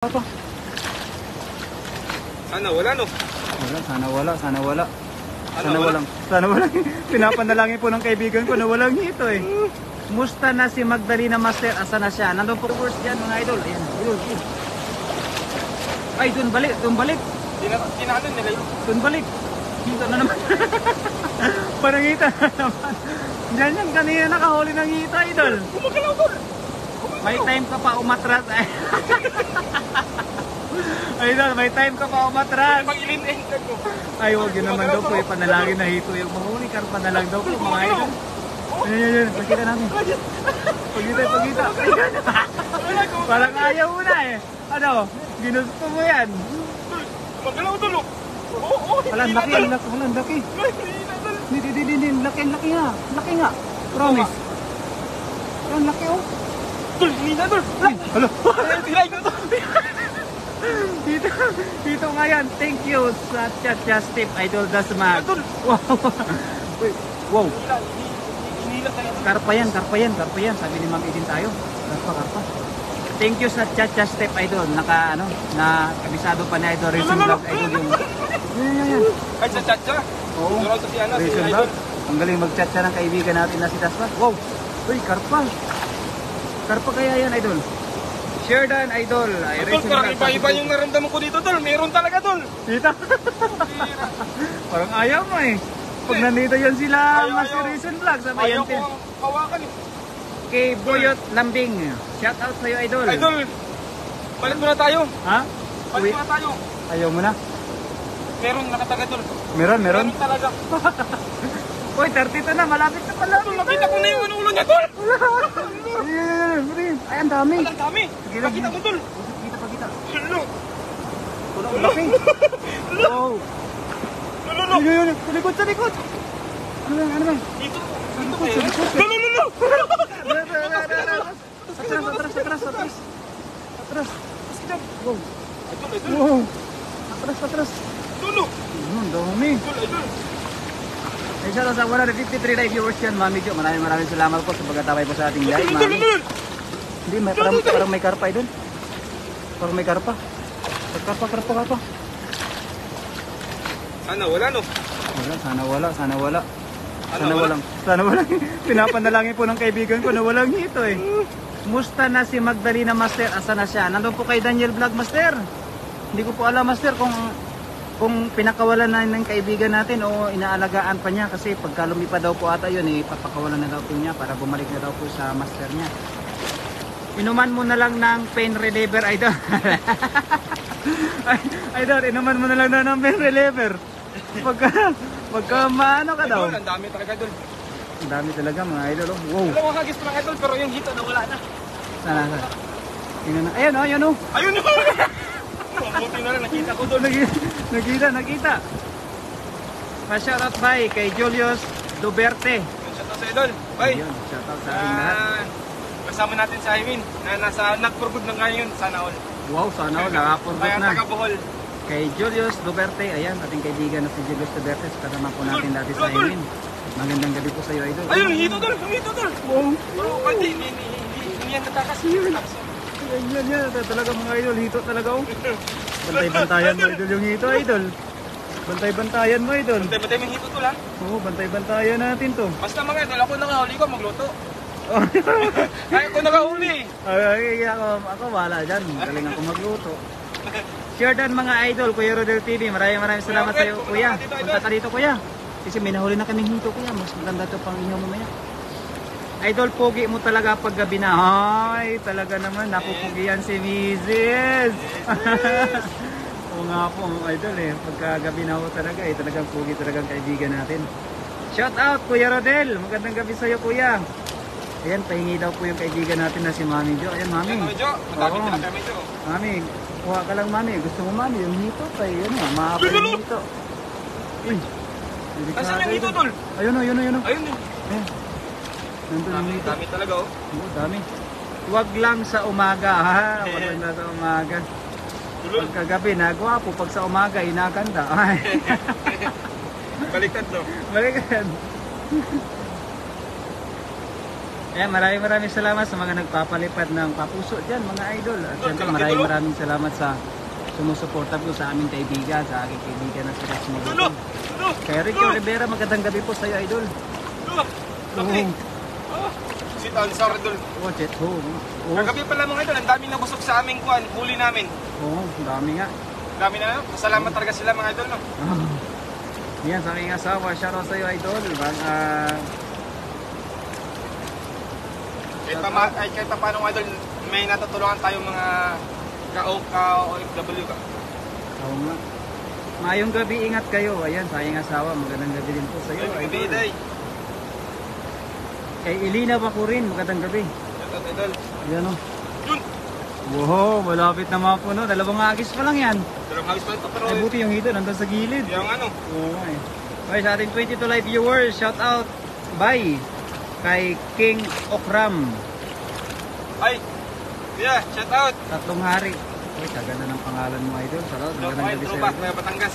Ito. Sana wala, no? Sana wala. Sana walang. Pinapanalangin po ng kaibigan ko na walang hito eh. Musta na si Magdalena Master? Asa na siya? Nandun po course dyan mga idol. Ayan, idol. Ay, doon balik. Tinanan nila yun. Doon balik. Hito na naman. Parang hita na naman. Diyan yan, kanina nakahuli ng hita, idol. Gumagalaw, tol. May time ka pa umatras. Idol, may time ka pa umatras. Mag-ilin-ilin ko. Ay, huwag yun naman daw po. Panalangin na hito yung mahuli. Karpa na lang daw po mga idol. Ayan. Pagkita namin. Pagkita. Parang ayaw mo na eh. Ano? Ginusto mo yan. Gumagalaw, tol. Walang laki. Hindi. Laki nga. Promise. Walang laki oh. Tol, hinina, tol. Hala. Tilay ko, tol. Dito nga yan. Thank you sa chat tip Idol Dasmag. Wow. Hinila tayo. Karpa yan. Sabi ni Ma'am Edin tayo. Karpa. Thank you sa chat tip Idol. Na kabisado pa ni Idol. Recent vlog Idol yung. Yan. Ay, sa chat-chat. Oo. Durang to si Ana, si Recent Idol. vlog. Ang galing mag-chat siya ng kaibigan natin na si Dasmag. Wow. Uy, karpa. Karpa kaya yan Idol. Share dan Idol. Ay, Tol, parang iba-iba yung naramdaman ko dito, tol. Meron talaga, tol. Dito. Parang ayaw mo eh. Pag nandito yan sila, Master Recent Vlog. Sabay Ayaw yan ko kawakan eh. kay Boyot Lambing. Shout out sa'yo Idol. Idol, palit muna tayo. Ha? Palit muna tayo. Ayaw mo na? Meron nakataga, tol. Meron? Meron talaga. Uy, 32 na. Malapit na pala. Tol, nakita ko na yung ulo niya, tol. Ay, ang dami. Ang dami. Nakita mo, tol. Pagkita. Lalo. Ang laki. Wow. Lalo. Yun. Sa likod. Ano ba? Dito. Sa Dito likod. Lalo. Atras. Wow. Idol. Wow. Atras. Lalo. Ang dami. Idol. Ay, shout out sa 153 live viewers yan, Mami Jo. Maraming salamat po sa pagkatabay po sa ating live, Mami. Hindi, parang may karpa doon. Parang may karpa. Karpa. Sana wala, no? Sana wala. Pinapanalangin po ng kaibigan ko na walang hito eh. Musta na si Magdalena Master? Asa na siya? Nandun po kay Daniel Vlog Master. Hindi ko po alam Master kung pinakawalan na ng kaibigan natin o inaalagaan pa niya kasi pagka lumipad daw po ata yun eh, papakawalan na daw po niya para bumalik na daw po sa master niya. Inuman mo na lang ng pain reliever Idol. Idol, inuman mo na lang ng pain reliever. Pagka maano ka daw. Idol, ang dami talaga, Idol. Ang dami talaga mga Idol. Wow. Dalawang hagis pa lang, Idol, pero yung hito na wala na. Sana. Ayan o. Ayun o! Mabuti na lang, nakita ko doon. Nakita. Pa-shoutout bye kay Julius Duberte. Shoutout sa Idol. Bye. Ayun, shoutout sa ating lahat. Kasama natin sa Iwin na nasa nagpurgod ng ngayon, sana all. Wow, sana all nakapurgot Kaya na. taga Bohol. Kay Julius Duberte, ayan, ating kaibigan na si Julius Duberte. Kasama po natin dati sa Iwin. Magandang gabi po sa iyo, Idol. Ayun, hito Idol, hito Idol. Wow. Pero hindi yan natakas. Yan. Talaga mga Idol, hito talaga oh. Bantay-bantayan mo, Idol, yung hito, Idol. Bantay-bantayan mo, Idol. Bantay-bantay mo yung hito Idol, ha? Oo, bantay-bantayan natin to. Basta mga Idol, ako nakahuli ko, magluto. Ay, ako nakahuli. Ay, ako wala dyan. Galing ako magluto. Share dan mga Idol, Kuya Rodel TV. Maraming salamat sa iyo, Kuya. Punta ka dito, Kuya. Kasi may nahuli na kaming hito, Kuya. Mas maganda ito pang inyo mamaya. Idol, pogi mo talaga pag gabi na. Ay, talaga naman. Napupugi yan si Mrs. Oo nga po, Idol eh. Pagka gabi na ako talaga eh. Talagang pogi talagang kaibigan natin. Shout out, Kuya Rodel. Magandang gabi sa iyo, Kuya. Ayan, pahingi daw po yung kaibigan natin na si Mami Jo. Ayan, Mami. Mami Jo, madami talaga kami Jo. Mami, kuha ka lang, Mami. Gusto mo, Mami, yung hito pa eh. Yun o, mahaba yung hito. Uy. Asan yung hito, Tol? Ayun o. Ayun eh. Ayan. Nandun yung hito. Dami talaga, oh. Oo, dami. Huwag lang sa umaga, ha? Huwag lang na sa umaga. Pagkagabi, nagwapo. Pag sa umaga, inaganda. Ay. Baliktad, no? Balikan. Yan, maraming salamat sa mga nagpapalipad ng papuso dyan, mga idol. At syempre, maraming salamat sa sumusuporta po sa aming kaibigan, sa aking kaibigan na si Rex Maguton. Kay Ricky Rivera, magandang gabi po sa iyo, idol. Si Tansar, idol. Watch it home. Kagabi pala mga idol, ang daming nabusog sa aming kuan, huli namin. Oo, dami nga. Dami na, masalamat talaga sila mga idol, no? Yan, sa aking asawa, shoutout sa iyo, idol. Kahit pa paano mga idol, may natutulungan tayong mga ka-OFW ka. Oo nga. Mayong gabi, ingat kayo. Ayan, sa aking asawa, magandang gabi din po sa iyo, Magandang gabi, idol. Day. Kay Elina Bakurin, magandang gabi. Shoutout, idol. Ayan o. Yun! Wow, malapit na mga puno. Dalawang agis pa lang yan. Dalawang hagis pa ito, pero Ay, buti yung hito, nandun sa gilid. yung ano, Oo nga eh. Okay, sa ating 22 live viewers, shout out. Bye! Kay King Okram. ay, yeah, shoutout. Tatlong hari. Uy, kaganda ng pangalan mo, idol. Salamat. Magandang gabi sa Throwback, iyo. may Batangas.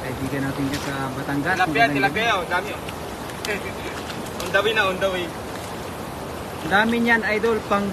Kaibigan natin dyan sa Batangas. Tilapia, Magandang gabi. tilapia, oh, dami oh. On the way na, on the way. Dami niyan, idol. Pang